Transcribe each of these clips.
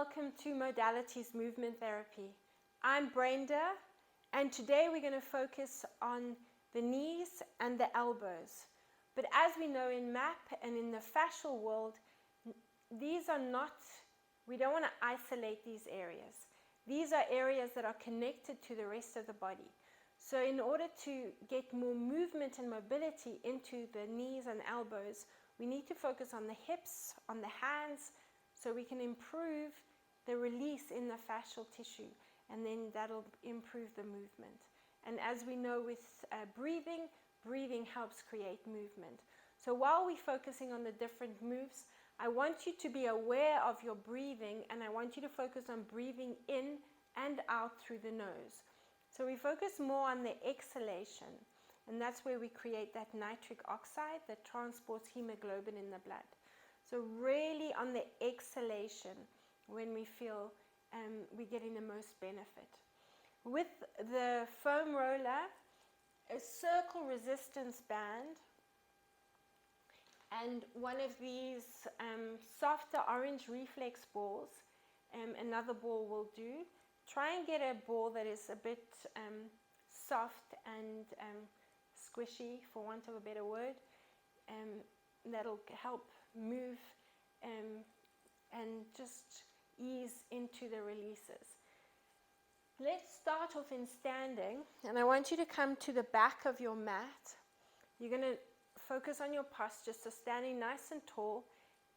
welcome to Modalities Movement Therapy. I'm Brenda, and today we're going to focus on the knees and the elbows. But as we know in MAP and in the fascial world, these are not, we don't want to isolate these areas. These are areas that are connected to the rest of the body. So in order to get more movement and mobility into the knees and elbows, we need to focus on the hips, on the hands, so we can improve the release in the fascial tissue, and then that'll improve the movement. And as we know with breathing helps create movement. So while we're focusing on the different moves, I want you to be aware of your breathing, and I want you to focus on breathing in and out through the nose. So we focus more on the exhalation, and that's where we create that nitric oxide that transports hemoglobin in the blood. So really on the exhalation, when we feel we're getting the most benefit. With the foam roller, a circle resistance band, and one of these softer orange reflex balls, another ball will do. Try and get a ball that is a bit soft and squishy, for want of a better word. That'll help move and just ease into the releases. Let's start off in standing, and I want you to come to the back of your mat. You're going to focus on your posture, so standing nice and tall,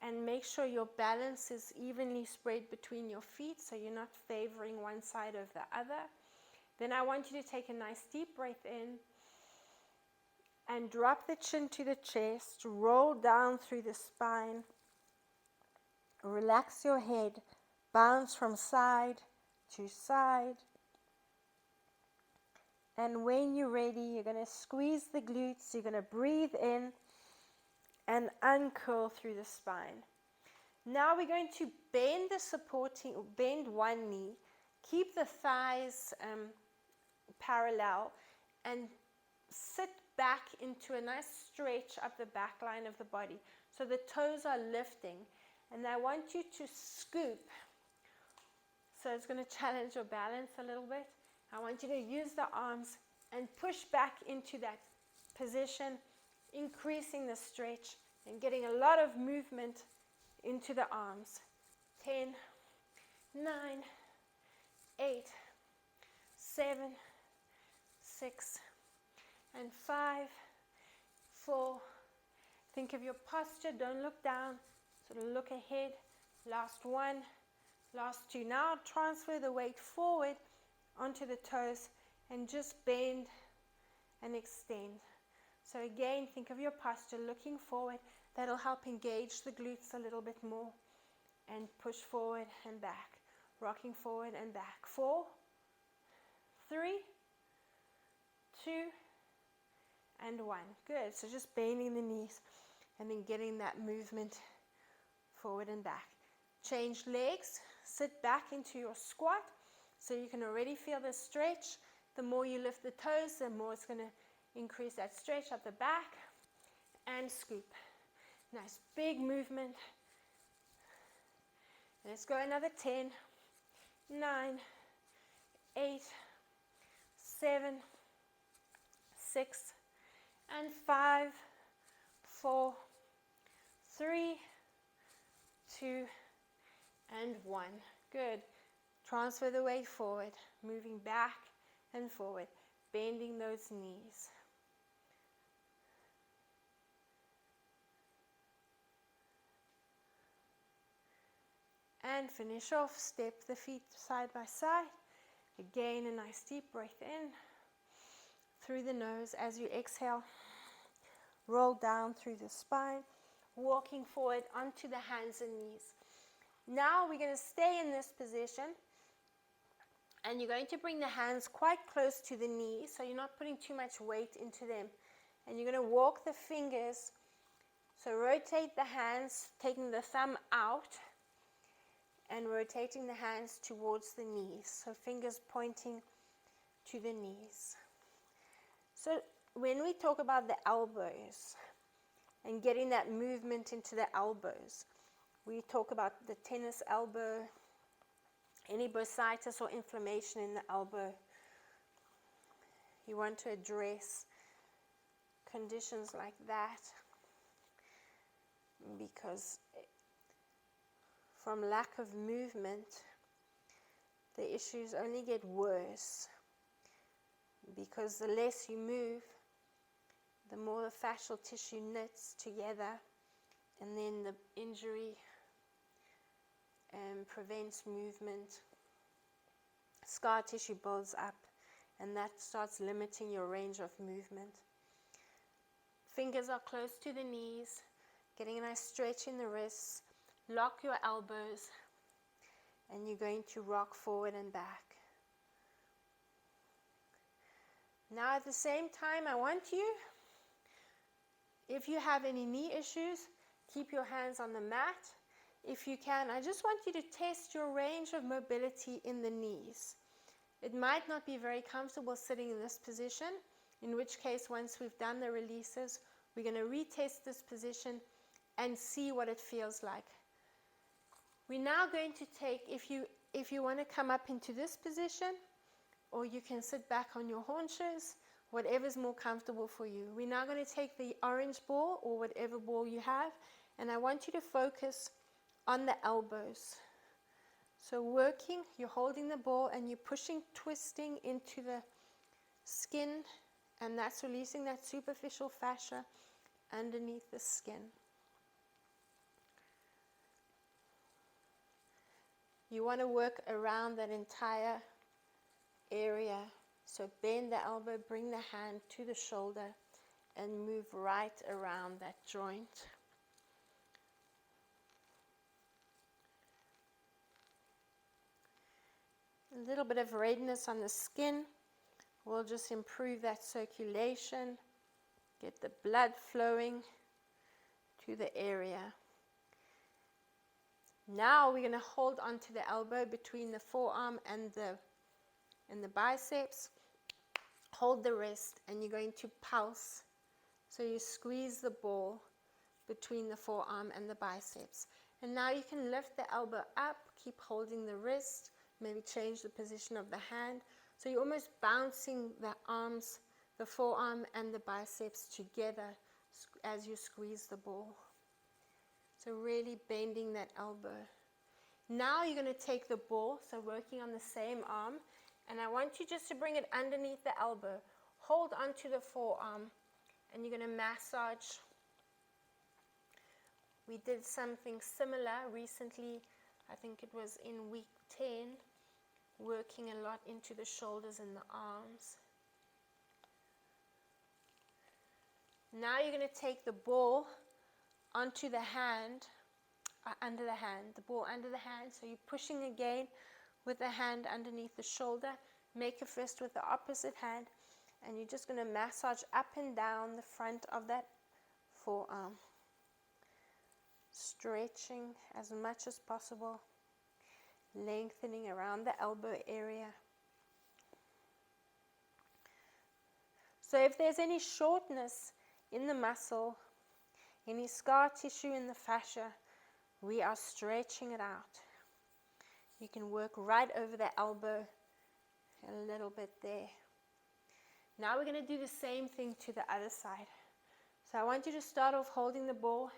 and make sure your balance is evenly spread between your feet, so you're not favoring one side over the other. Then I want you to take a nice deep breath in and drop the chin to the chest, roll down through the spine, relax your head, bounce from side to side. And when you're ready, you're going to squeeze the glutes, you're going to breathe in and uncurl through the spine. Now we're going to bend one knee, keep the thighs parallel, and sit back into a nice stretch up the back line of the body. So the toes are lifting, and I want you to scoop. So it's going to challenge your balance a little bit. I want you to use the arms and push back into that position, increasing the stretch and getting a lot of movement into the arms. 10, 9, 8, 7, 6, and 5, 4. Think of your posture, don't look down, sort of look ahead. Last one, last two. Now transfer the weight forward onto the toes and just bend and extend. So again, think of your posture, looking forward. That'll help engage the glutes a little bit more, and push forward and back, rocking forward and back. 4, 3, 2, and 1. Good. So just bending the knees and then getting that movement forward and back. Change legs, sit back into your squat, so you can already feel the stretch. The more you lift the toes, the more it's going to increase that stretch up the back, and scoop. Nice big movement. Let's go another 10, 9, 8, 7, 6, and 5, 4, 3, 2, and 1. Good. Transfer the weight forward, moving back and forward, bending those knees. And finish off, step the feet side by side. Again, a nice deep breath in through the nose. As you exhale, roll down through the spine, walking forward onto the hands and knees. Now we're going to stay in this position, and you're going to bring the hands quite close to the knees, so you're not putting too much weight into them. And you're going to walk the fingers, so rotate the hands, taking the thumb out, and rotating the hands towards the knees, so fingers pointing to the knees. So when we talk about the elbows and getting that movement into the elbows, we talk about the tennis elbow, any bursitis or inflammation in the elbow. You want to address conditions like that, because from lack of movement, the issues only get worse, because the less you move, the more the fascial tissue knits together, and then the injury prevents movement. Scar tissue builds up, and that starts limiting your range of movement. Fingers are close to the knees, getting a nice stretch in the wrists. Lock your elbows, and you're going to rock forward and back. Now at the same time, I want you, if you have any knee issues, keep your hands on the mat. If you can, I just want you to test your range of mobility in the knees. It might not be very comfortable sitting in this position, in which case once we've done the releases, we're going to retest this position and see what it feels like. We're now going to take, if you want to come up into this position, or you can sit back on your haunches, whatever's more comfortable for you. We're now going to take the orange ball, or whatever ball you have, and I want you to focus on the elbows. So working, you're holding the ball and you're pushing, twisting into the skin, and that's releasing that superficial fascia underneath the skin. You want to work around that entire area. So bend the elbow, bring the hand to the shoulder, and move right around that joint. A little bit of redness on the skin will just improve that circulation, get the blood flowing to the area. Now we're going to hold onto the elbow between the forearm and the biceps. Hold the wrist, and you're going to pulse. So you squeeze the ball between the forearm and the biceps. And now you can lift the elbow up, keep holding the wrist, maybe change the position of the hand. So you're almost bouncing the arms, the forearm and the biceps together as you squeeze the ball. So really bending that elbow. Now you're going to take the ball, so working on the same arm, and I want you just to bring it underneath the elbow. Hold onto the forearm, and you're going to massage. We did something similar recently, I think it was in week 10, working a lot into the shoulders and the arms. Now you're going to take the ball onto the hand, under the hand, the ball under the hand. So you're pushing again with the hand underneath the shoulder. Make a fist with the opposite hand, and you're just going to massage up and down the front of that forearm, stretching as much as possible, lengthening around the elbow area. So if there's any shortness in the muscle, any scar tissue in the fascia, we are stretching it out. You can work right over the elbow a little bit there. Now we're going to do the same thing to the other side. So I want you to start off holding the ball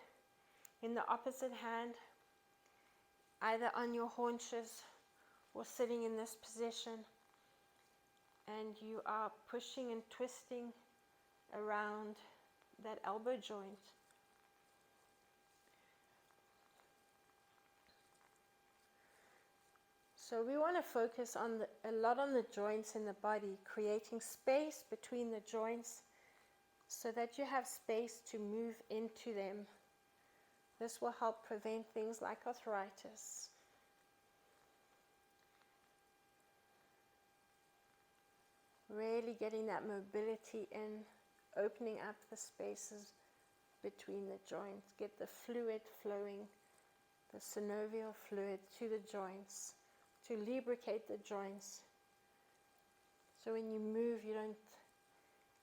in the opposite hand, either on your haunches or sitting in this position, and you are pushing and twisting around that elbow joint. So we want to focus on a lot on the joints in the body, creating space between the joints so that you have space to move into them. This will help prevent things like arthritis. Really getting that mobility in, opening up the spaces between the joints. Get the fluid flowing, the synovial fluid to the joints, to lubricate the joints. So when you move, you don't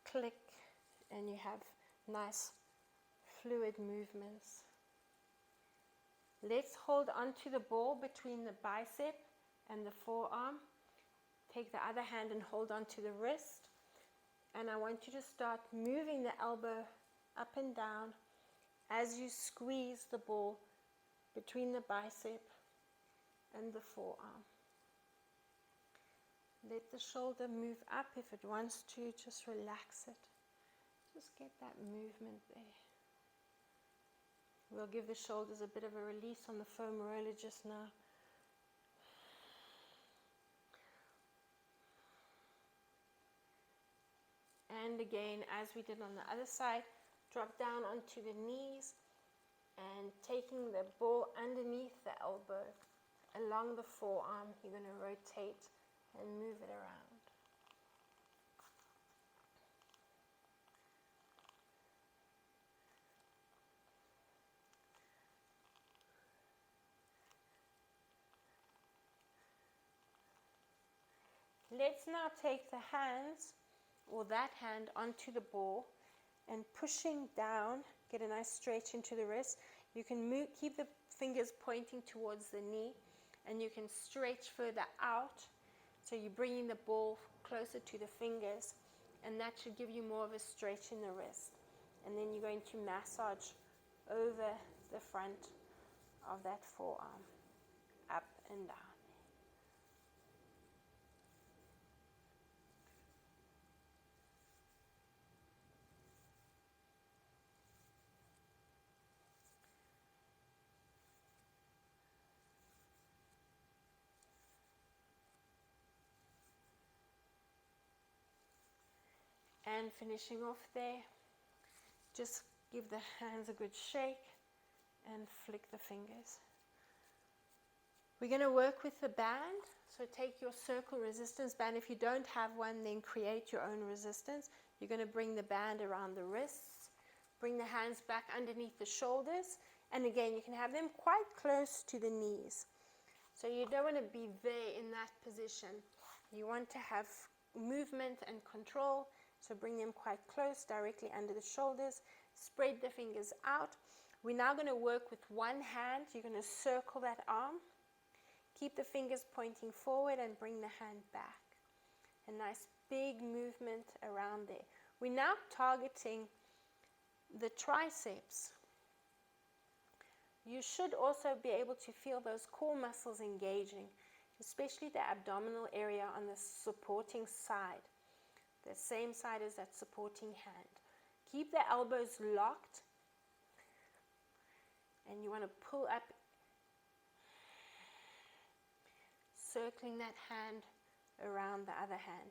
click, and you have nice fluid movements. Let's hold onto the ball between the bicep and the forearm. Take the other hand and hold on to the wrist. And I want you to start moving the elbow up and down as you squeeze the ball between the bicep and the forearm. Let the shoulder move up if it wants to, just relax it. Just get that movement there. We'll give the shoulders a bit of a release on the foam roller just now. And again, as we did on the other side, drop down onto the knees and taking the ball underneath the elbow along the forearm, you're going to rotate and move it around. Let's now take the hands, or that hand, onto the ball and pushing down, get a nice stretch into the wrist. You can move, keep the fingers pointing towards the knee, and you can stretch further out. So you're bringing the ball closer to the fingers, and that should give you more of a stretch in the wrist. And then you're going to massage over the front of that forearm, up and down. And finishing off there, just give the hands a good shake and flick the fingers. We're going to work with the band, so take your circle resistance band. If you don't have one, then create your own resistance. You're going to bring the band around the wrists, bring the hands back underneath the shoulders, and again, you can have them quite close to the knees. So you don't want to be there in that position. You want to have movement and control, so bring them quite close, directly under the shoulders. Spread the fingers out. We're now going to work with one hand. You're going to circle that arm. Keep the fingers pointing forward and bring the hand back. A nice big movement around there. We're now targeting the triceps. You should also be able to feel those core muscles engaging, especially the abdominal area on the supporting side, the same side as that supporting hand. Keep the elbows locked, and you want to pull up, circling that hand around the other hand.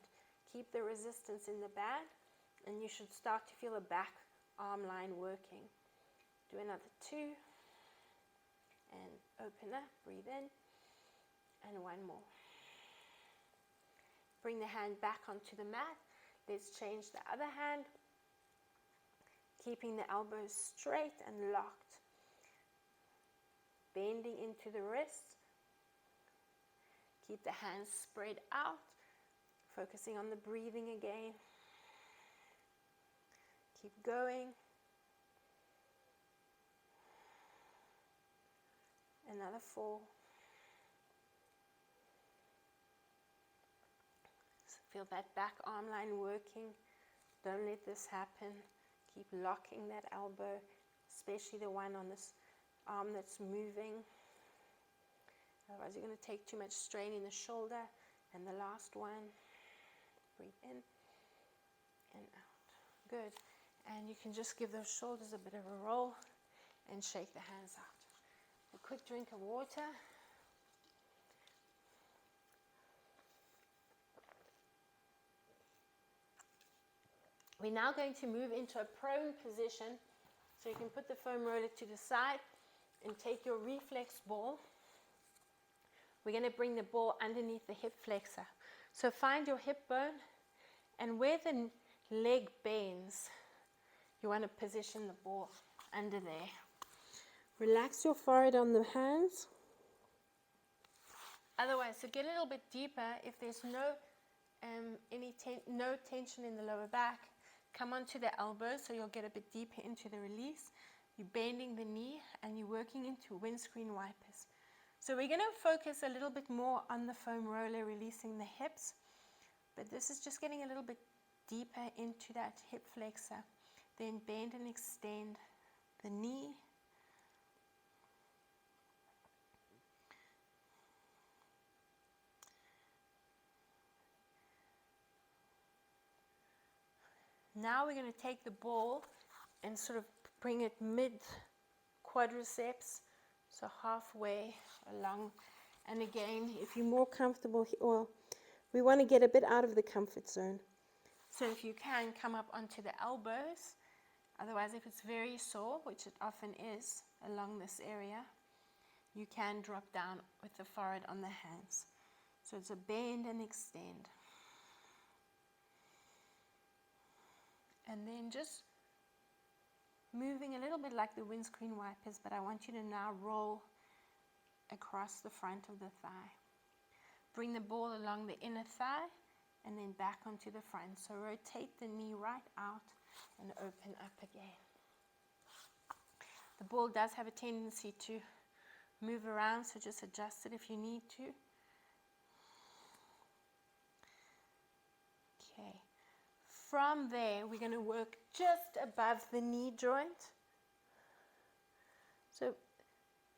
Keep the resistance in the band, and you should start to feel the back arm line working. Do another 2, and open up, breathe in, and one more. Bring the hand back onto the mat. Let's change the other hand, keeping the elbows straight and locked, bending into the wrists. Keep the hands spread out, focusing on the breathing again. Keep going. Another 4. Feel that back arm line working. Don't let this happen. Keep locking that elbow, especially the one on this arm that's moving. Otherwise, you're going to take too much strain in the shoulder. And the last one, breathe in and out. Good. And you can just give those shoulders a bit of a roll and shake the hands out. A quick drink of water. We're now going to move into a prone position. So you can put the foam roller to the side and take your reflex ball. We're going to bring the ball underneath the hip flexor. So find your hip bone, and where the leg bends, you want to position the ball under there. Relax your forehead on the hands. Otherwise, so get a little bit deeper. If there's no tension in the lower back, come onto the elbow so you'll get a bit deeper into the release. You're bending the knee and you're working into windscreen wipers. So we're going to focus a little bit more on the foam roller, releasing the hips, but this is just getting a little bit deeper into that hip flexor. Then bend and extend the knee. Now we're going to take the ball and sort of bring it mid quadriceps, so halfway along. And again, if you're more comfortable, well, we want to get a bit out of the comfort zone. So if you can, come up onto the elbows. Otherwise, if it's very sore, which it often is along this area, you can drop down with the forehead on the hands. So it's a bend and extend. And then just moving a little bit like the windscreen wipers, but I want you to now roll across the front of the thigh. Bring the ball along the inner thigh and then back onto the front. So rotate the knee right out and open up again. The ball does have a tendency to move around, so just adjust it if you need to. Okay. From there, we're going to work just above the knee joint. So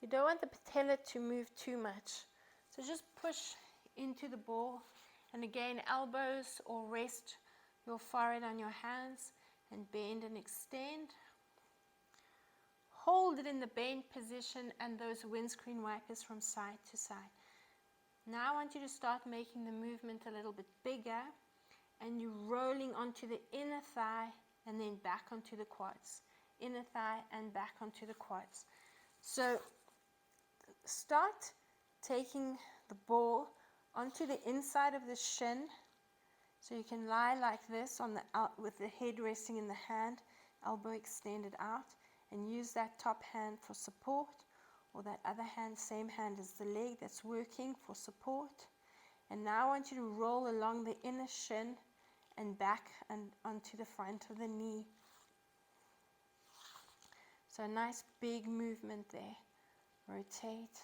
you don't want the patella to move too much. So just push into the ball. And again, elbows, or rest your forehead on your hands and bend and extend. Hold it in the bent position and those windscreen wipers from side to side. Now I want you to start making the movement a little bit bigger, and you're rolling onto the inner thigh and then back onto the quads. Inner thigh and back onto the quads. So start taking the ball onto the inside of the shin. So you can lie like this on the with the head resting in the hand, elbow extended out, and use that top hand for support, or that other hand, same hand as the leg that's working, for support. And now I want you to roll along the inner shin and back and onto the front of the knee. So a nice big movement there. Rotate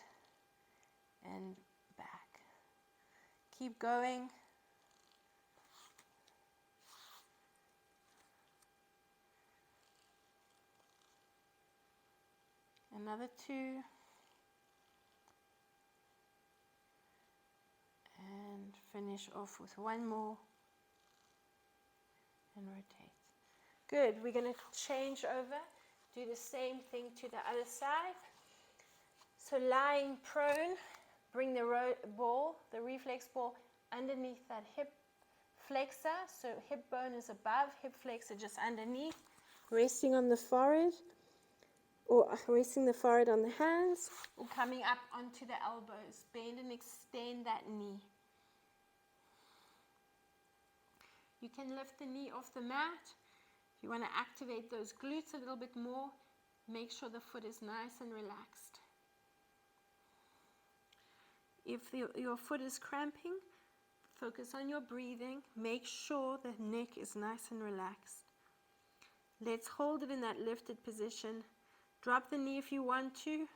and back. Keep going. Another 2. And finish off with 1 more. And rotate. Good. We're going to change over. Do the same thing to the other side. So lying prone, bring the ball, the reflex ball, underneath that hip flexor. So hip bone is above, hip flexor just underneath. Resting on the forehead, or resting the forehead on the hands, or coming up onto the elbows. Bend and extend that knee. You can lift the knee off the mat. If you want to activate those glutes a little bit more, make sure the foot is nice and relaxed. If your foot is cramping, focus on your breathing. Make sure the neck is nice and relaxed. Let's hold it in that lifted position. Drop the knee if you want to.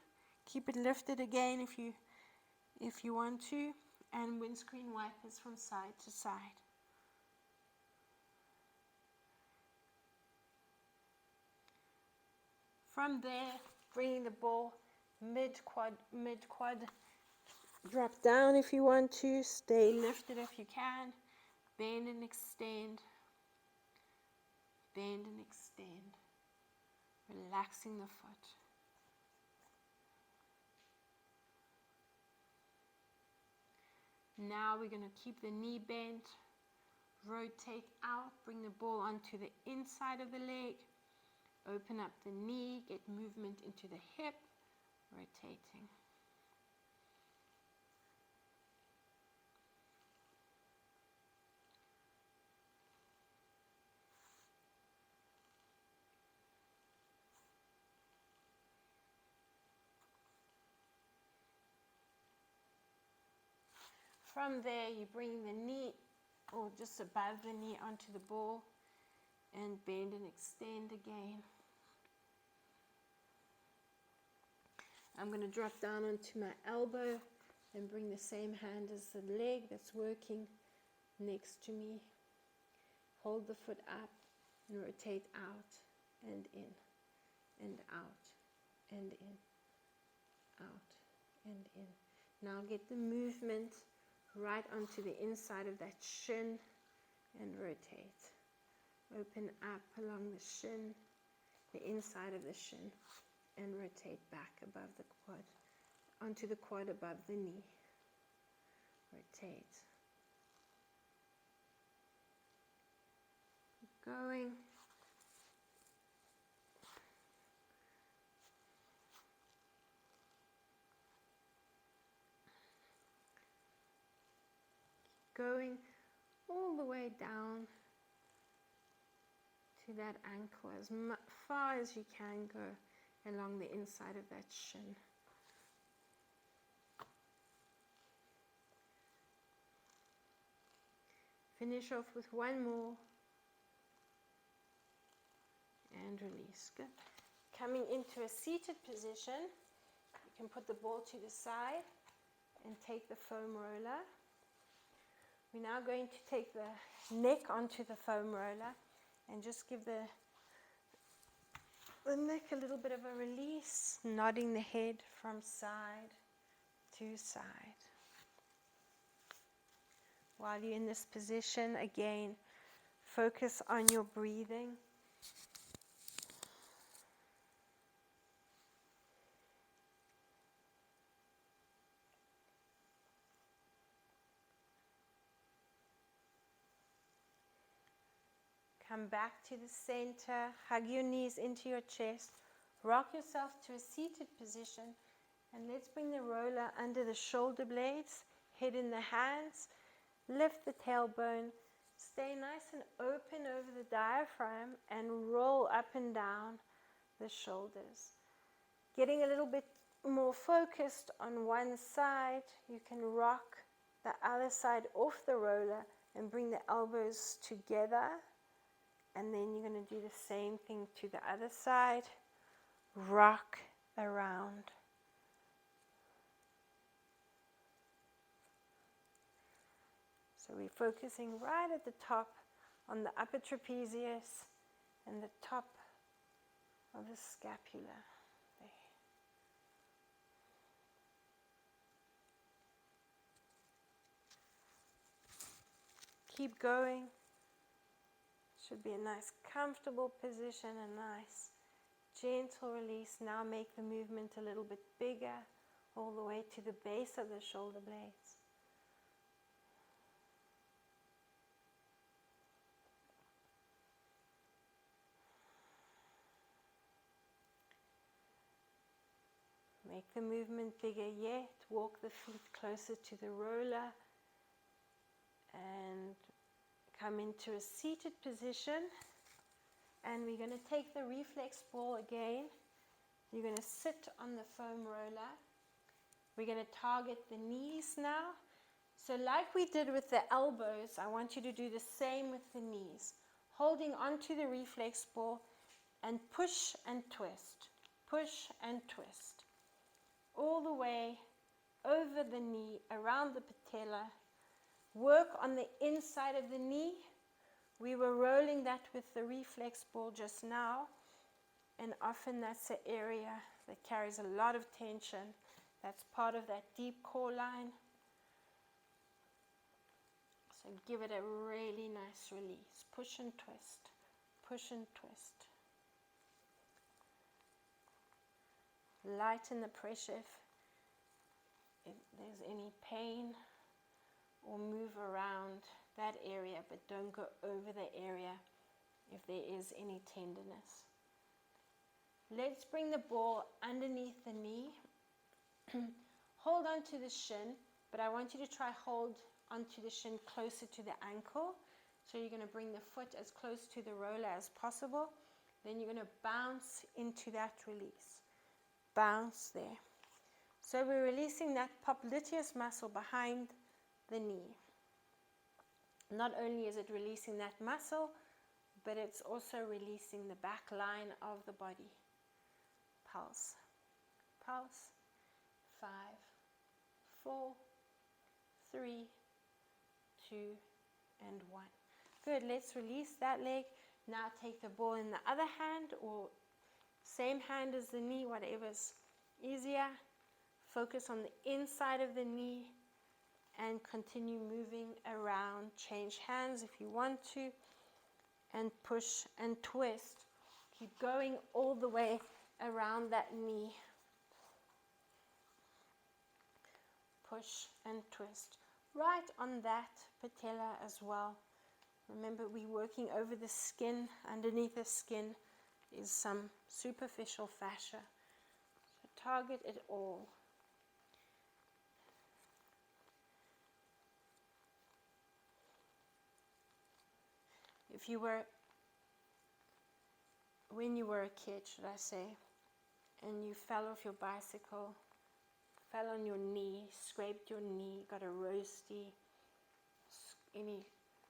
Keep it lifted again if you want to. And windscreen wipers from side to side. From there, bringing the ball mid-quad. Drop down if you want to. Stay lifted if you can. Bend and extend. Bend and extend. Relaxing the foot. Now we're going to keep the knee bent. Rotate out. Bring the ball onto the inside of the leg. Open up the knee. Get movement into the hip. Rotating. From there, you bring the knee, or just above the knee, onto the ball, and bend and extend again. I'm going to drop down onto my elbow and bring the same hand as the leg that's working next to me. Hold the foot up and rotate out and in and out and in, out and in. Now get the movement right onto the inside of that shin and rotate. Open up along the shin, the inside of the shin, and rotate back above the quad, onto the quad above the knee. Rotate. Keep going. Going all the way down to that ankle as far as you can go along the inside of that shin. Finish off with one more and release. Good. Coming into a seated position, you can put the ball to the side and take the foam roller. We're now going to take the neck onto the foam roller and just give the neck a little bit of a release, nodding the head from side to side. While you're in this position, again, focus on your breathing. Come back to the center, hug your knees into your chest, rock yourself to a seated position, and let's bring the roller under the shoulder blades, head in the hands, lift the tailbone, stay nice and open over the diaphragm, and roll up and down the shoulders. Getting a little bit more focused on one side, you can rock the other side off the roller and bring the elbows together. And then you're going to do the same thing to the other side. Rock around. So we're focusing right at the top on the upper trapezius and the top of the scapula. There. Keep going. Should be a nice comfortable position, a nice gentle release. Now make the movement a little bit bigger, all the way to the base of the shoulder blades. Make the movement bigger yet. Walk the feet closer to the roller and come into a seated position, and we're going to take the reflex ball again. You're going to sit on the foam roller. We're going to target the knees now. So like we did with the elbows, I want you to do the same with the knees. Holding onto the reflex ball and push and twist. Push and twist. All the way over the knee, around the patella. Work on the inside of the knee. We were rolling that with the reflex ball just now, and often that's an area that carries a lot of tension. That's part of that deep core line. So give it a really nice release. Push and twist. Push and twist. Lighten the pressure if there's any pain, or move around that area, but don't go over the area if there is any tenderness. Let's bring the ball underneath the knee. Hold on to the shin, but I want you to try hold onto the shin closer to the ankle. So you're going to bring the foot as close to the roller as possible. Then you're going to bounce into that release. Bounce there. So we're releasing that popliteus muscle behind the knee. Not only is it releasing that muscle, but it's also releasing the back line of the body. Pulse, pulse, 5, 4, 3, 2, and 1. Good, let's release that leg. Now take the ball in the other hand, or same hand as the knee, whatever's easier. Focus on the inside of the knee and continue moving around. Change hands if you want to, and push and twist. Keep going all the way around that knee. Push and twist. Right on that patella as well. Remember, we're working over the skin. Underneath the skin is some superficial fascia. So target it all. If you were, when you were a kid, should I say, and you fell off your bicycle, fell on your knee, scraped your knee, got a roasty, any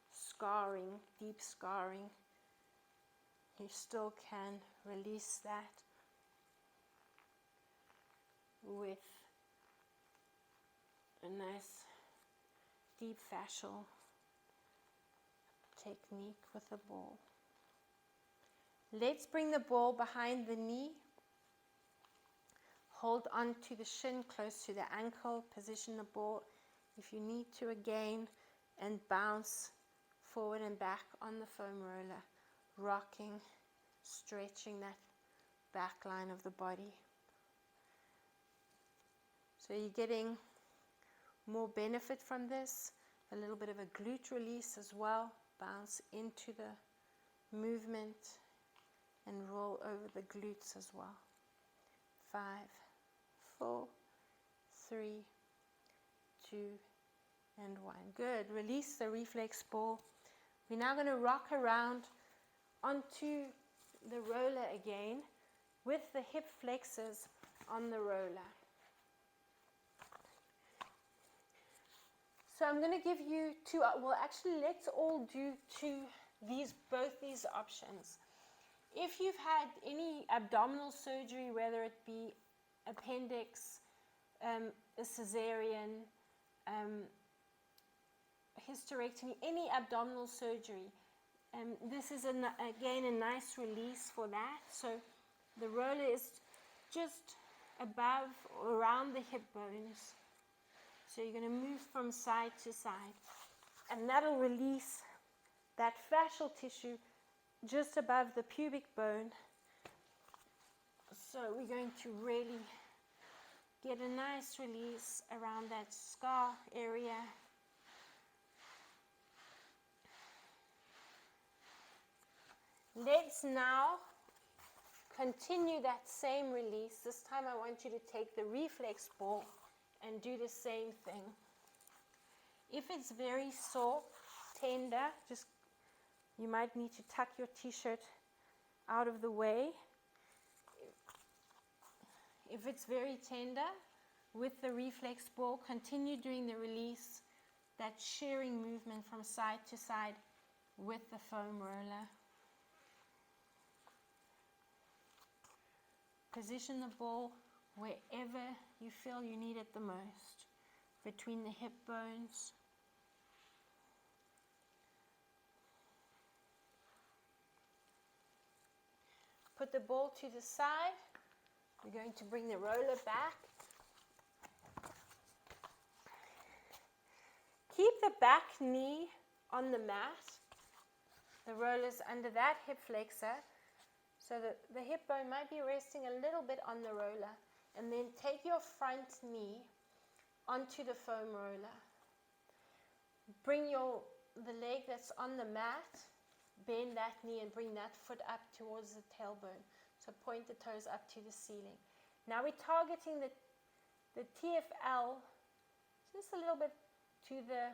scarring, deep scarring, you still can release that with a nice deep fascial technique with the ball. Let's bring the ball behind the knee. Hold on to the shin close to the ankle. Position the ball if you need to again, and bounce forward and back on the foam roller, rocking, stretching that back line of the body. So you're getting more benefit from this, a little bit of a glute release as well. Bounce into the movement and roll over the glutes as well. 5, 4, 3, 2, and 1. Good. Release the reflex ball. We're now going to rock around onto the roller again with the hip flexors on the roller. So I'm going to give you two, well actually let's all do both these options. If you've had any abdominal surgery, whether it be appendix, a cesarean, hysterectomy, any abdominal surgery, this is again a nice release for that. So the roller is just above or around the hip bones. So you're going to move from side to side, and that'll release that fascial tissue just above the pubic bone. So we're going to really get a nice release around that scar area. Let's now continue that same release. This time I want you to take the reflex ball and do the same thing. If it's very sore, tender, just you might need to tuck your t-shirt out of the way. If it's very tender, with the reflex ball, continue doing the release, that shearing movement from side to side with the foam roller. Position the ball wherever you feel you need it the most, between the hip bones. Put the ball to the side. We're going to bring the roller back. Keep the back knee on the mat. The roller's under that hip flexor, so that the hip bone might be resting a little bit on the roller. And then take your front knee onto the foam roller. Bring the leg that's on the mat, bend that knee and bring that foot up towards the tailbone. So point the toes up to the ceiling. Now we're targeting the Tfl just a little bit to the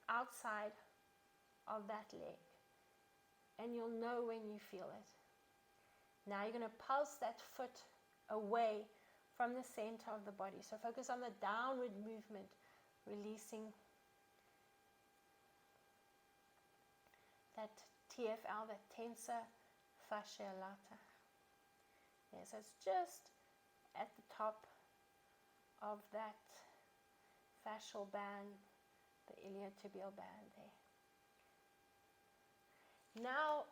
outside of that leg. And you'll know when you feel it. Now you're going to pulse that foot away from the center of the body. So focus on the downward movement, releasing that TFL, that tensor fascia lata. Yeah, so it's just at the top of that fascial band, the iliotibial band there. Now,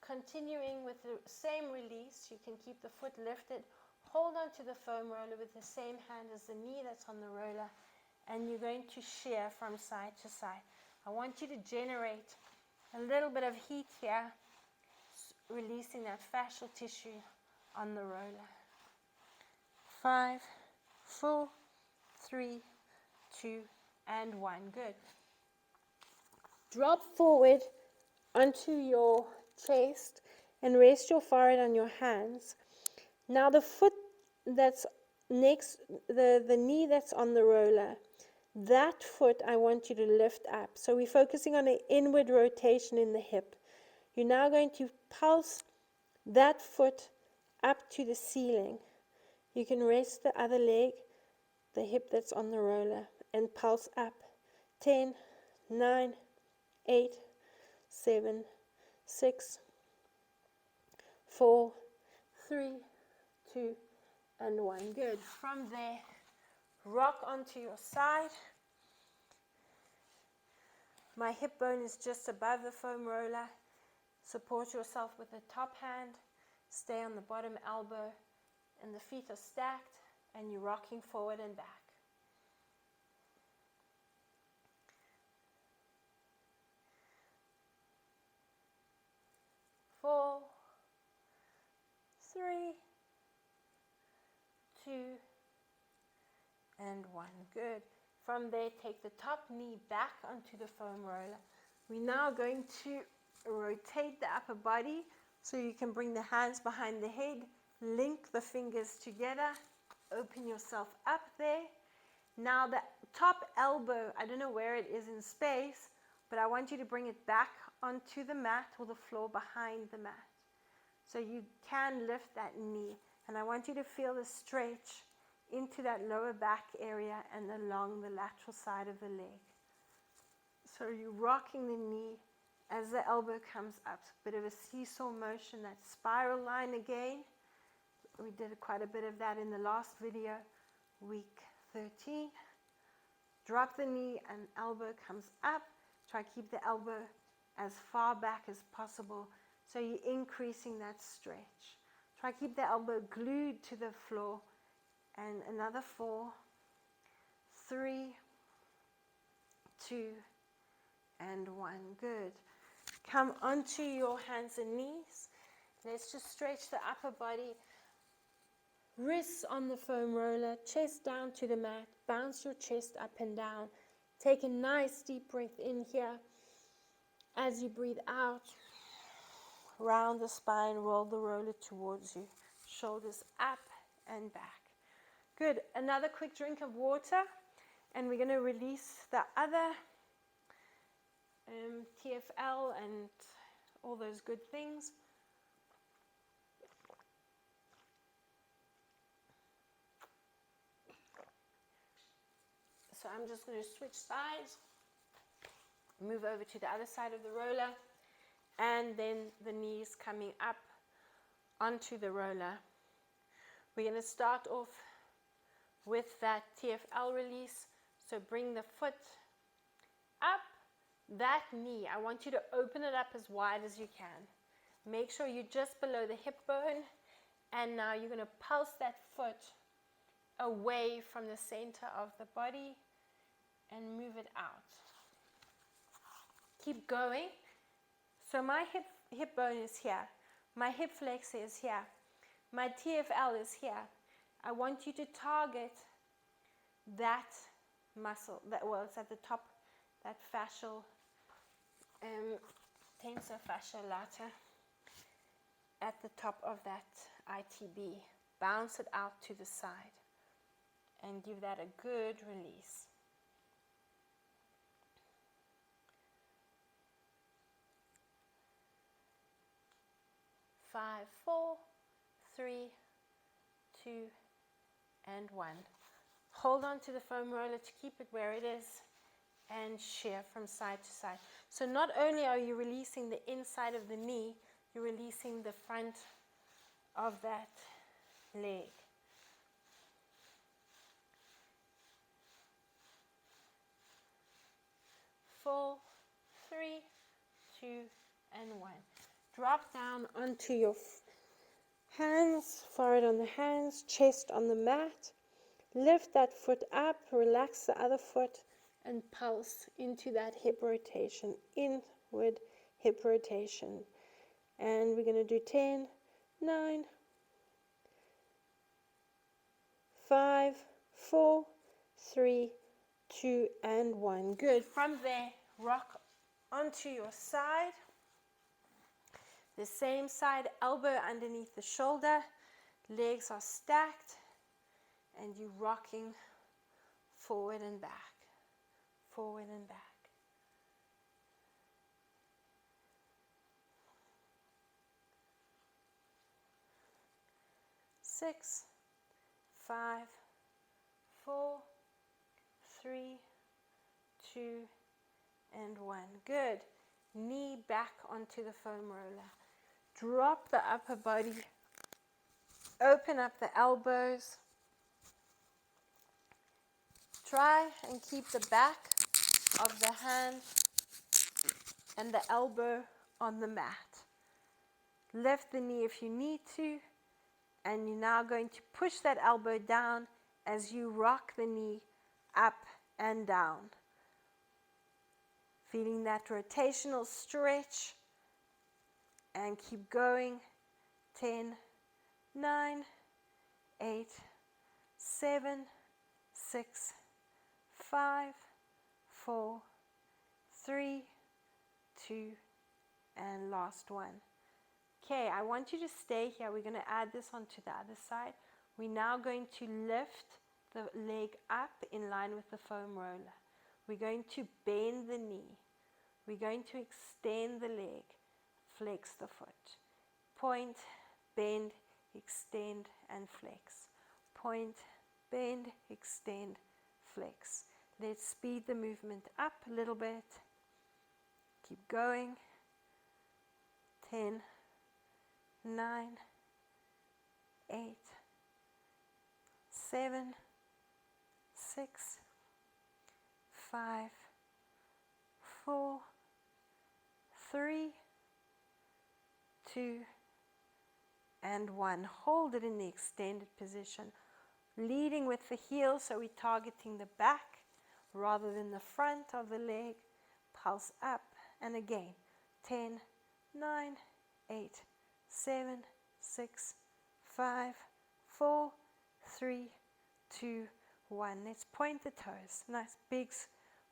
continuing with the same release, you can keep the foot lifted, hold on to the foam roller with the same hand as the knee that's on the roller, and you're going to shear from side to side. I want you to generate a little bit of heat here, releasing that fascial tissue on the roller. 5, 4, 3, 2, and 1. Good. Drop forward onto your chest and rest your forehead on your hands. Now the foot that's next, the knee that's on the roller, that foot I want you to lift up. So we're focusing on an inward rotation in the hip. You're now going to pulse that foot up to the ceiling. You can rest the other leg, the hip that's on the roller, and pulse up. 10, 9, 8, 7, 6, 4, 3, 2, and 1. Good. From there, rock onto your side. My hip bone is just above the foam roller. Support yourself with the top hand. Stay on the bottom elbow, and the feet are stacked, and you're rocking forward and back. 4, 3, 2, and 1. Good. From there, take the top knee back onto the foam roller. We're now going to rotate the upper body so you can bring the hands behind the head, link the fingers together, open yourself up there. Now the top elbow, I don't know where it is in space, but I want you to bring it back onto the mat or the floor behind the mat. So you can lift that knee, and I want you to feel the stretch into that lower back area and along the lateral side of the leg. So you're rocking the knee as the elbow comes up. A bit of a seesaw motion, that spiral line again. We did quite a bit of that in the last video, week 13. Drop the knee and elbow comes up. Try to keep the elbow as far back as possible so you're increasing that stretch. Try to keep the elbow glued to the floor. And another 4, 3, 2, and 1. Good. Come onto your hands and knees. Let's just stretch the upper body. Wrists on the foam roller, chest down to the mat. Bounce your chest up and down. Take a nice deep breath in here. As you breathe out, round the spine, roll the roller towards you. Shoulders up and back. Good. Another quick drink of water, and we're going to release the other TFL and all those good things. So I'm just going to switch sides, move over to the other side of the roller, and then the knees coming up onto the roller. We're going to start off with that Tfl release. So bring the foot up, that knee, I want you to open it up as wide as you can. Make sure you're just below the hip bone, and now you're going to pulse that foot away from the center of the body and move it out. Keep going. So my hip bone is here. My hip flexor is here. My TFL is here. I want you to target that muscle, it's at the top, that fascial, tensor fascia lata, at the top of that ITB. Bounce it out to the side and give that a good release. Five, 4, 3, 2, and 1. Hold on to the foam roller to keep it where it is and shear from side to side. So not only are you releasing the inside of the knee, you're releasing the front of that leg. 2, and 1. Drop down onto your hands, forehead on the hands, chest on the mat. Lift that foot up, relax the other foot, and pulse into that hip rotation, inward hip rotation. And we're going to do 10, 9, 5, 4, 3, 2, and 1. Good. From there, rock onto your side. The same side, elbow underneath the shoulder, legs are stacked, and you're rocking forward and back, forward and back. 6, 5, 4, 3, 2, and 1. Good. Knee back onto the foam roller. Drop the upper body. Open up the elbows. Try and keep the back of the hand and the elbow on the mat. Lift the knee if you need to, and you're now going to push that elbow down as you rock the knee up and down. Feeling that rotational stretch, and keep going. 10, 9, 8, 7, 6, 5, 4, 3, 2, and last one. Okay, I want you to stay here. We're going to add this onto the other side. We're now going to lift the leg up in line with the foam roller. We're going to bend the knee. We're going to extend the leg, flex the foot. Point, bend, extend, and flex. Point, bend, extend, flex. Let's speed the movement up a little bit. Keep going. 10, 9, 8, 7, 6, 5, 4, 3, 2, and 1. Hold it in the extended position, leading with the heel, so we're targeting the back rather than the front of the leg. Pulse up, and again, 10, 9, 8, 7, 6, 5, 4, 3, 2, 1. Let's point the toes. Nice big,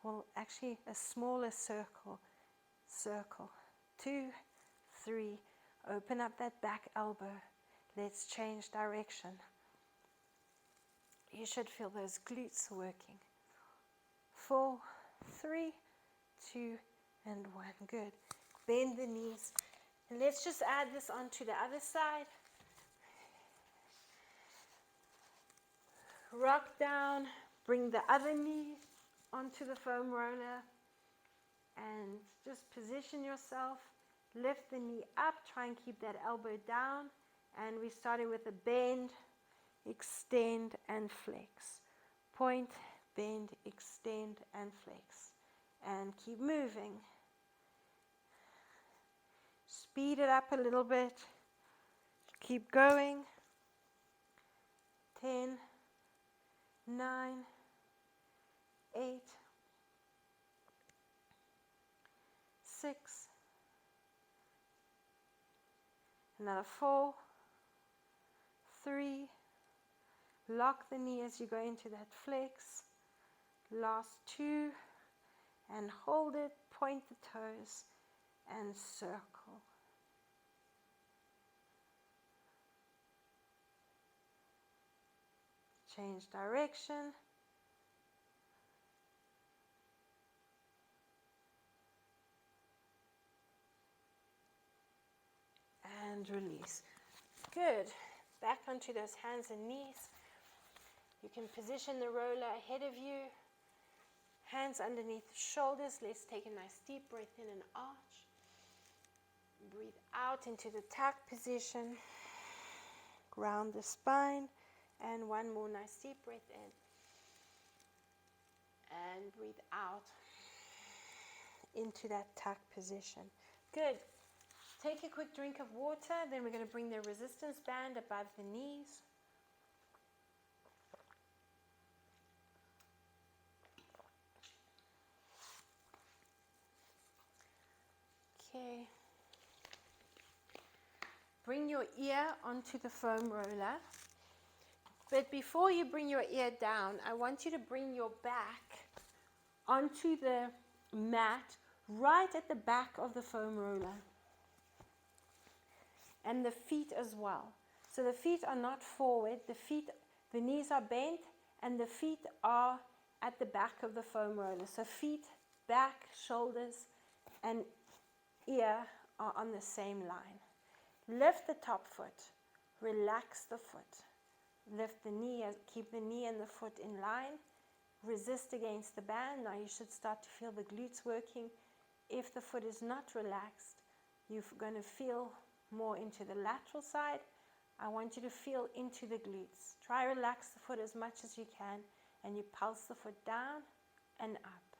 well, actually a smaller circle. Circle. 2, 3. Open up that back elbow. Let's change direction. You should feel those glutes working. 4, 3, 2, and 1. Good. Bend the knees. And let's just add this onto the other side. Rock down. Bring the other knee onto the foam roller. And just position yourself. Lift the knee up. Try and keep that elbow down. And we're starting with a bend, extend, and flex. Point, bend, extend, and flex. And keep moving. Speed it up a little bit. Keep going. 10, 9, 8, 6, another 4, 3, lock the knee as you go into that flex. Last 2, and hold it, point the toes, and circle. Change direction. And release. Good. Back onto those hands and knees. You can position the roller ahead of you. Hands underneath the shoulders. Let's take a nice deep breath in and arch. Breathe out into the tuck position. Ground the spine. And one more nice deep breath in. And breathe out into that tuck position. Good. Take a quick drink of water, then we're going to bring the resistance band above the knees. Okay. Bring your ear onto the foam roller. But before you bring your ear down, I want you to bring your back onto the mat right at the back of the foam roller. And the feet as well. So the feet are not forward, the knees are bent, and the feet are at the back of the foam roller. So feet, back, shoulders, and ear are on the same line. Lift the top foot, relax the foot. Lift the knee, keep the knee and the foot in line. Resist against the band. Now you should start to feel the glutes working. If the foot is not relaxed, you're going to feel more into the lateral side. I want you to feel into the glutes. Try relax the foot as much as you can, and you pulse the foot down and up,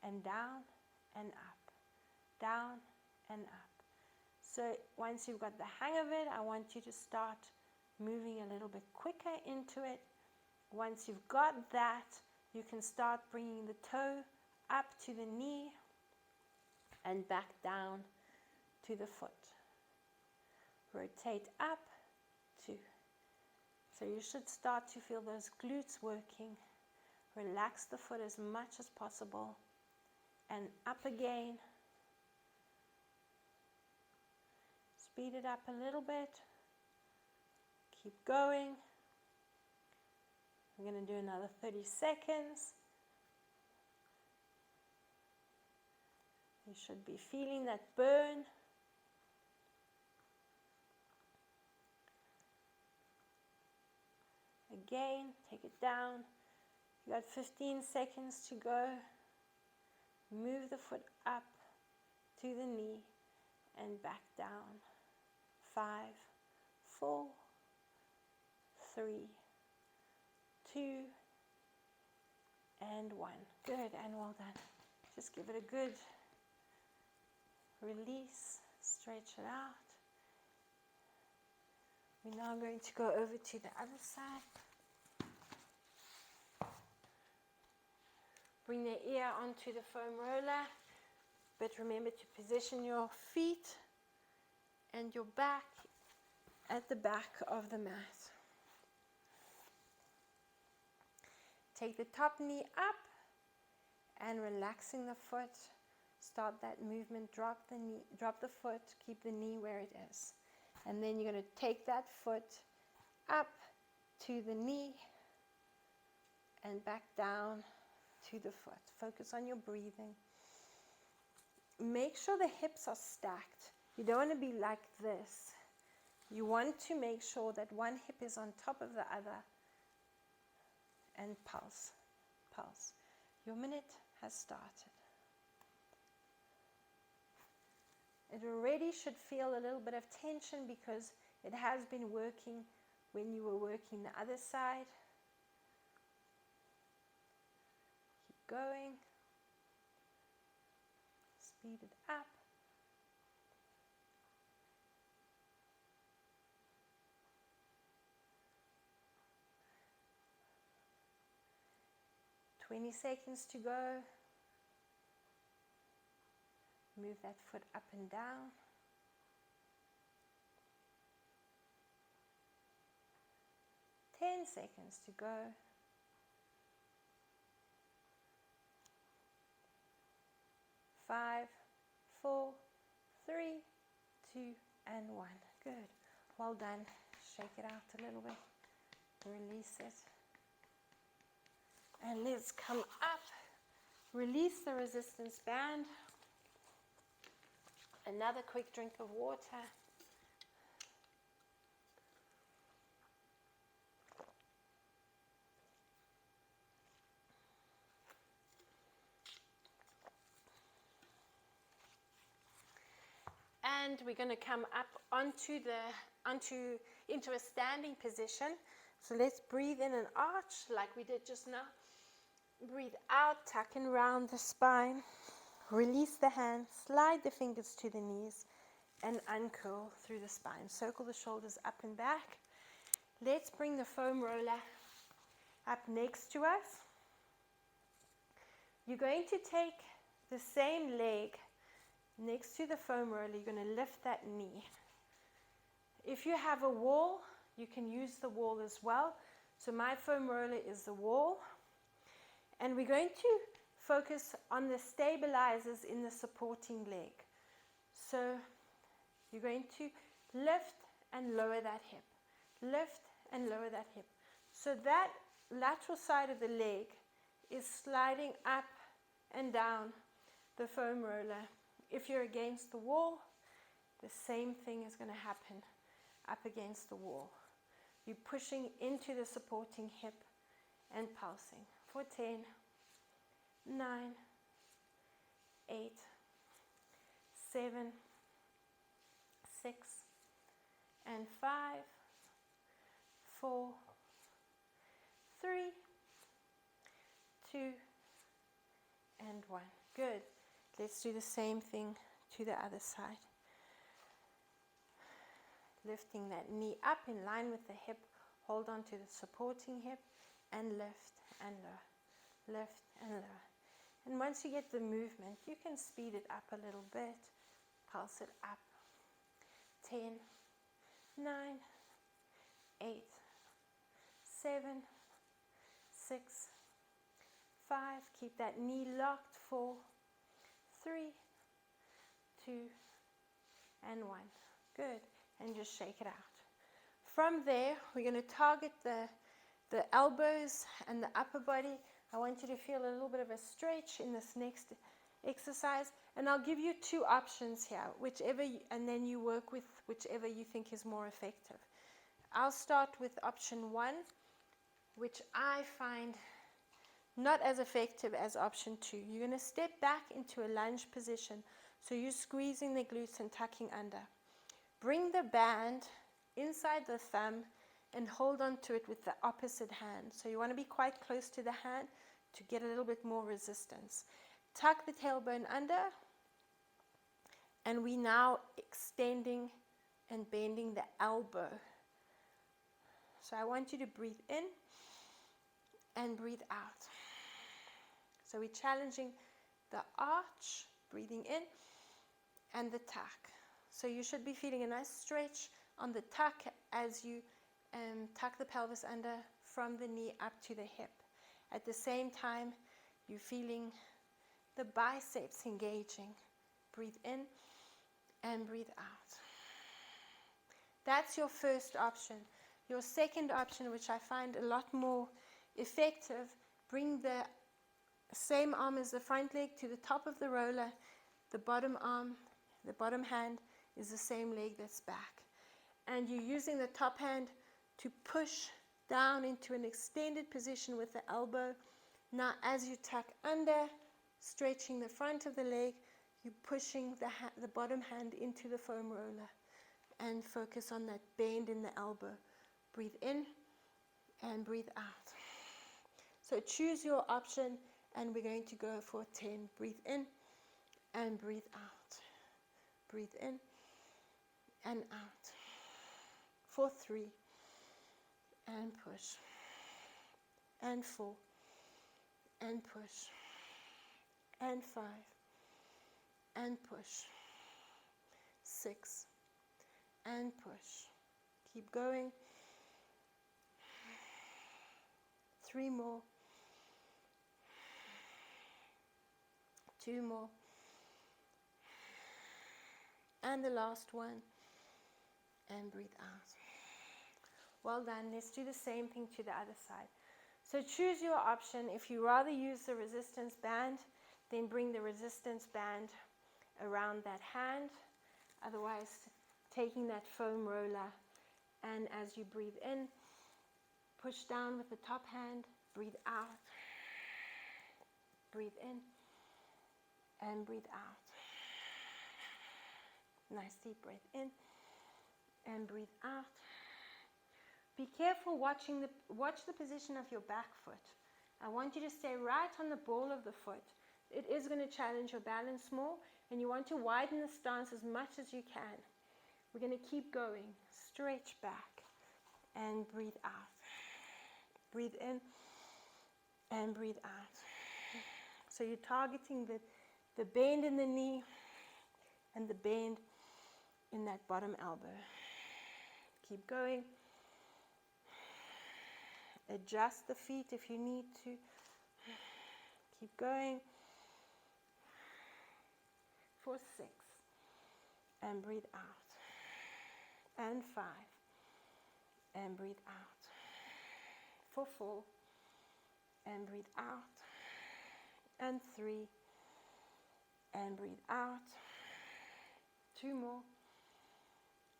and down and up, down and up. So once you've got the hang of it, I want you to start moving a little bit quicker into it. Once you've got that, you can start bringing the toe up to the knee and back down to the foot. Rotate up, 2. So you should start to feel those glutes working. Relax the foot as much as possible. And up again. Speed it up a little bit. Keep going. We're going to do another 30 seconds. You should be feeling that burn. Again, take it down. You got 15 seconds to go. Move the foot up to the knee and back down. 5, 4, 3, 2, and 1. Good, and well done. Just give it a good release. Stretch it out. We're now going to go over to the other side. Bring the ear onto the foam roller, but remember to position your feet and your back at the back of the mat. Take the top knee up and relaxing the foot. Start that movement, drop the foot, keep the knee where it is. And then you're going to take that foot up to the knee and back down to the foot. Focus on your breathing. Make sure the hips are stacked. You don't want to be like this. You want to make sure that one hip is on top of the other. And pulse, pulse. Your minute has started. It already should feel a little bit of tension because it has been working when you were working the other side. Keep going. Speed it up. "20 seconds to go. Move that foot up and down. "10 seconds to go. "5, 4, 3, 2, and 1. Good. Well done. Shake it out a little bit. Release it. And let's come up. Release the resistance band. Another quick drink of water. And we're going to come up into a standing position. So let's breathe in an arch like we did just now. Breathe out, tuck and round the spine. Release the hand, slide the fingers to the knees, and uncurl through the spine. Circle the shoulders up and back. Let's bring the foam roller up next to us. You're going to take the same leg next to the foam roller. You're going to lift that knee. If you have a wall, you can use the wall as well. So my foam roller is the wall. And we're going to focus on the stabilizers in the supporting leg. So you're going to lift and lower that hip. Lift and lower that hip. So that lateral side of the leg is sliding up and down the foam roller. If you're against the wall, the same thing is going to happen up against the wall. You're pushing into the supporting hip and pulsing for 10, 9, 8, 7, 6, and 5, 4, 3, 2, and 1. Good. Let's do the same thing to the other side. Lifting that knee up in line with the hip. Hold on to the supporting hip and lift and lower. Lift and lower. And once you get the movement, you can speed it up a little bit. Pulse it up. 10, 9, 8, 7, 6, 5. Keep that knee locked. 4, 3, 2, and 1. Good. And just shake it out. From there, we're going to target the elbows and the upper body. I want you to feel a little bit of a stretch in this next exercise. And I'll give you two options here, and then you work with whichever you think is more effective. I'll start with option 1, which I find not as effective as option 2. You're going to step back into a lunge position. So you're squeezing the glutes and tucking under. Bring the band inside the thumb and hold on to it with the opposite hand. So you want to be quite close to the hand to get a little bit more resistance. Tuck the tailbone under, and we now extending and bending the elbow. So I want you to breathe in and breathe out. So we're challenging the arch, breathing in, and the tuck. So you should be feeling a nice stretch on the tuck as you tuck the pelvis under from the knee up to the hip. At the same time, you're feeling the biceps engaging. Breathe in and breathe out. That's your first option. Your second option, which I find a lot more effective, bring the same arm as the front leg to the top of the roller. The bottom arm, the bottom hand is the same leg that's back. And you're using the top hand to push down into an extended position with the elbow. Now as you tuck under, stretching the front of the leg, you're pushing the bottom hand into the foam roller and focus on that bend in the elbow. Breathe in and breathe out. So choose your option, and we're going to go for 10. Breathe in and breathe out. Breathe in and out. For 3 and push. And 4 and push. And 5 and push. 6 and push. Keep going. 3 more. 2 more. And the last one. And breathe out. Well done. Let's do the same thing to the other side. So choose your option. If you rather use the resistance band, then bring the resistance band around that hand. Otherwise, taking that foam roller, and as you breathe in, push down with the top hand, breathe out, breathe in, and breathe out. Nice deep breath in, and breathe out. Be careful watch the position of your back foot. I want you to stay right on the ball of the foot. it is going to challenge your balance more, and you want to widen the stance as much as you can. We're going to keep going. Stretch back and breathe out. Breathe in and breathe out. So you're targeting the bend in the knee and the bend in that bottom elbow. Keep going. Adjust the feet if you need to. Keep going. For 6. And breathe out. And 5. And breathe out. For 4. And breathe out. And 3. And breathe out. 2 more.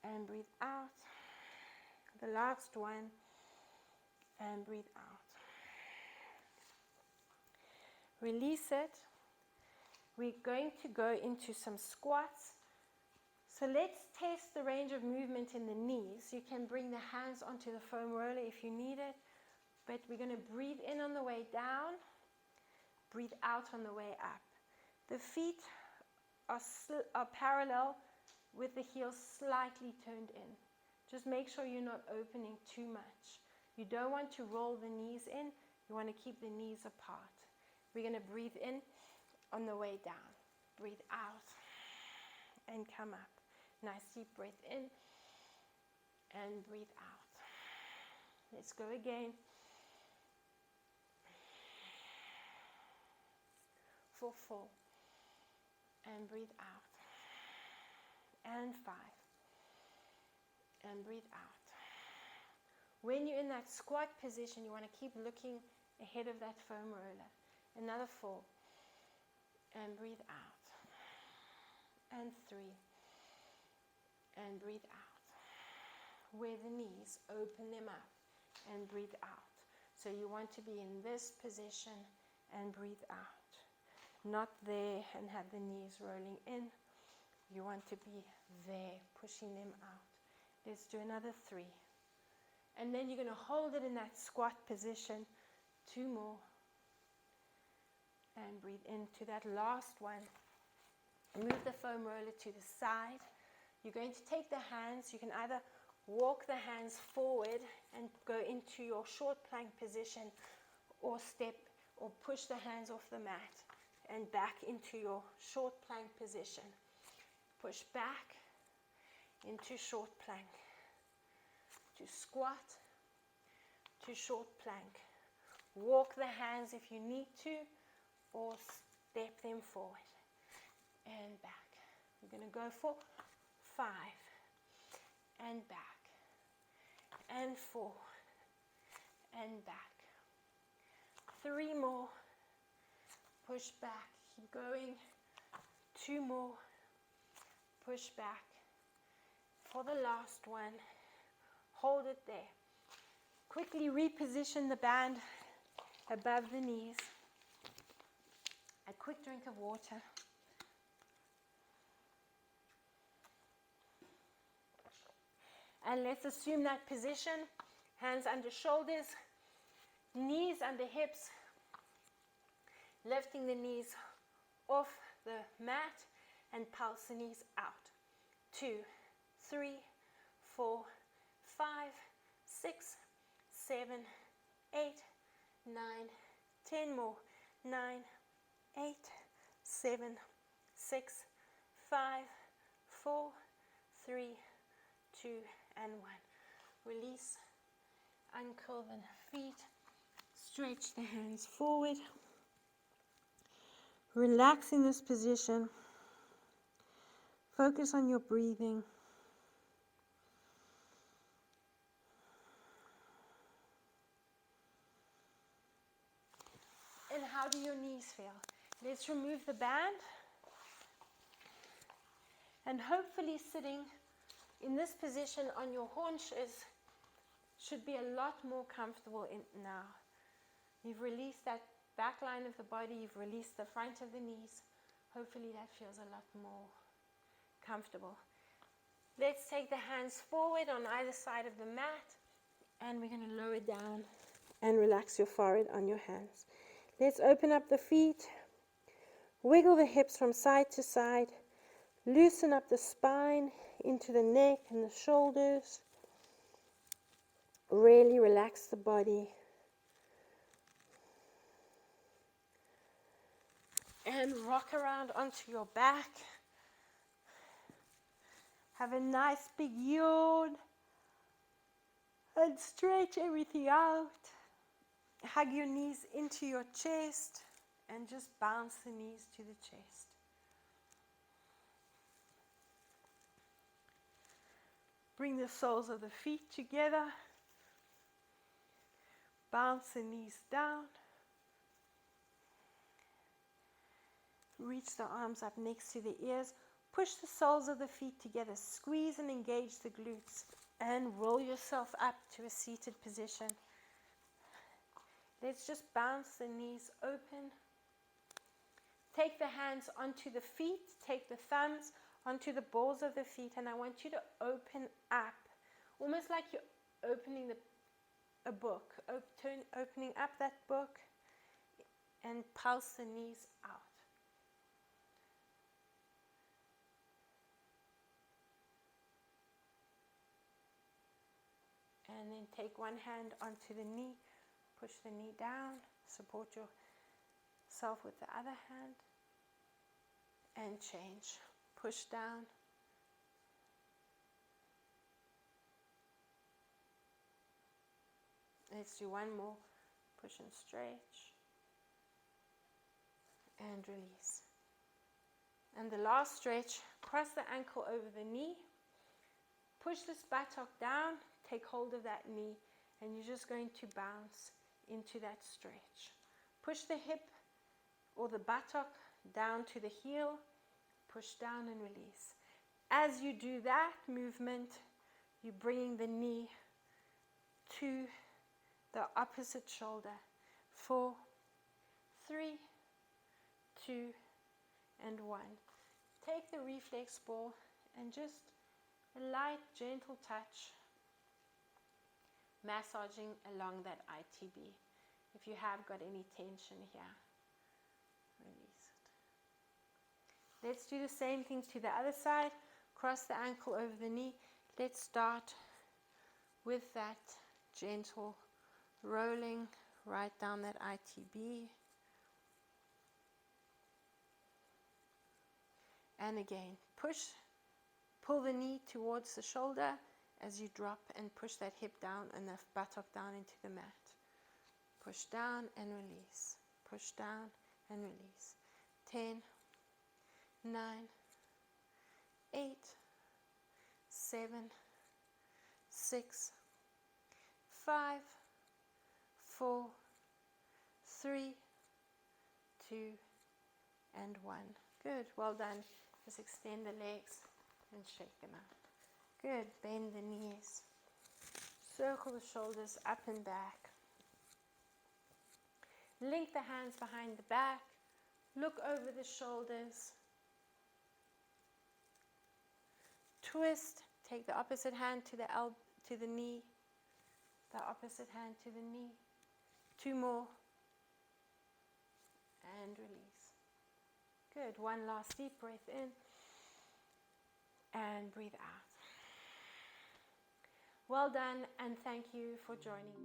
And breathe out. The last one. And breathe out. Release it. We're going to go into some squats. So let's test the range of movement in the knees. You can bring the hands onto the foam roller if you need it. But we're going to breathe in on the way down. Breathe out on the way up. The feet are parallel with the heels slightly turned in. Just make sure you're not opening too much. You don't want to roll the knees in. You want to keep the knees apart. We're going to breathe in on the way down. Breathe out and come up. Nice deep breath in and breathe out. Let's go again. For 4. And breathe out. And 5. And breathe out. When you're in that squat position, you want to keep looking ahead of that foam roller. Another 4. And breathe out. And 3. And breathe out. Where the knees, open them up and breathe out. So you want to be in this position and breathe out. Not there and have the knees rolling in. You want to be there, pushing them out. Let's do another 3. And then you're going to hold it in that squat position. 2 more. And breathe into that last one. Move the foam roller to the side. You're going to take the hands. You can either walk the hands forward and go into your short plank position, or step or push the hands off the mat and back into your short plank position. Push back into short plank. To squat, to short plank. Walk the hands if you need to, or step them forward and back. We're going to go for 5 and back and 4 and back. 3 more. Push back. Keep going. 2 more. Push back. For the last one, hold it there. Quickly reposition the band above the knees. A quick drink of water. And let's assume that position. Hands under shoulders, knees under hips. Lifting the knees off the mat and pulse the knees out. 2, 3, 4, 5, 6, 7, 8, 9, 10 more. 9, 8, 7, 6, 5, 4, 3, 2, and 1. Release, uncurl the feet, stretch the hands forward. Relax in this position. Focus on your breathing. And how do your knees feel? Let's remove the band. And hopefully sitting in this position on your haunches should be a lot more comfortable now. You've released that back line of the body, you've released the front of the knees. Hopefully that feels a lot more comfortable. Let's take the hands forward on either side of the mat, and we're going to lower down and relax your forehead on your hands. Let's open up the feet, Wiggle the hips from side to side. Loosen up the spine into the neck and the shoulders. Really relax the body. And rock around onto your back. Have a nice big yawn. And stretch everything out. Hug your knees into your chest. And just bounce the knees to the chest. Bring the soles of the feet together. Bounce the knees down. Reach the arms up next to the ears. Push the soles of the feet together. Squeeze and engage the glutes. And roll yourself up to a seated position. Let's just bounce the knees open. Take the hands onto the feet. Take the thumbs onto the balls of the feet. And I want you to open up. Almost like you're opening a book. Opening up that book. And pulse the knees out. And then take one hand onto the knee, push the knee down, support yourself with the other hand, and change. Push down. Let's do one more. Push and stretch. And release. And the last stretch, cross the ankle over the knee, push this buttock down. Take hold of that knee, and you're just going to bounce into that stretch. Push the hip or the buttock down to the heel, push down and release. As you do that movement, you're bringing the knee to the opposite shoulder. 4, 3, 2, and 1. Take the reflex ball and just a light, gentle touch, massaging along that ITB. If you have got any tension here, release it. Let's do the same thing to the other side. Cross the ankle over the knee. Let's start with that gentle rolling right down that ITB. And again, pull the knee towards the shoulder as you drop and push that hip down and the buttock down into the mat. Push down and release. Push down and release. 10, 9, 8, 7, 6, 5, 4, 3, 2, and 1. Good, well done. Just extend the legs and shake them out. Good, bend the knees. Circle the shoulders up and back. Link the hands behind the back. Look over the shoulders. Twist. Take the opposite hand to the knee. The opposite hand to the knee. 2 more. And release. Good. One last deep breath in. And breathe out. Well done, and thank you for joining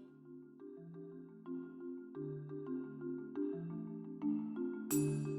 me.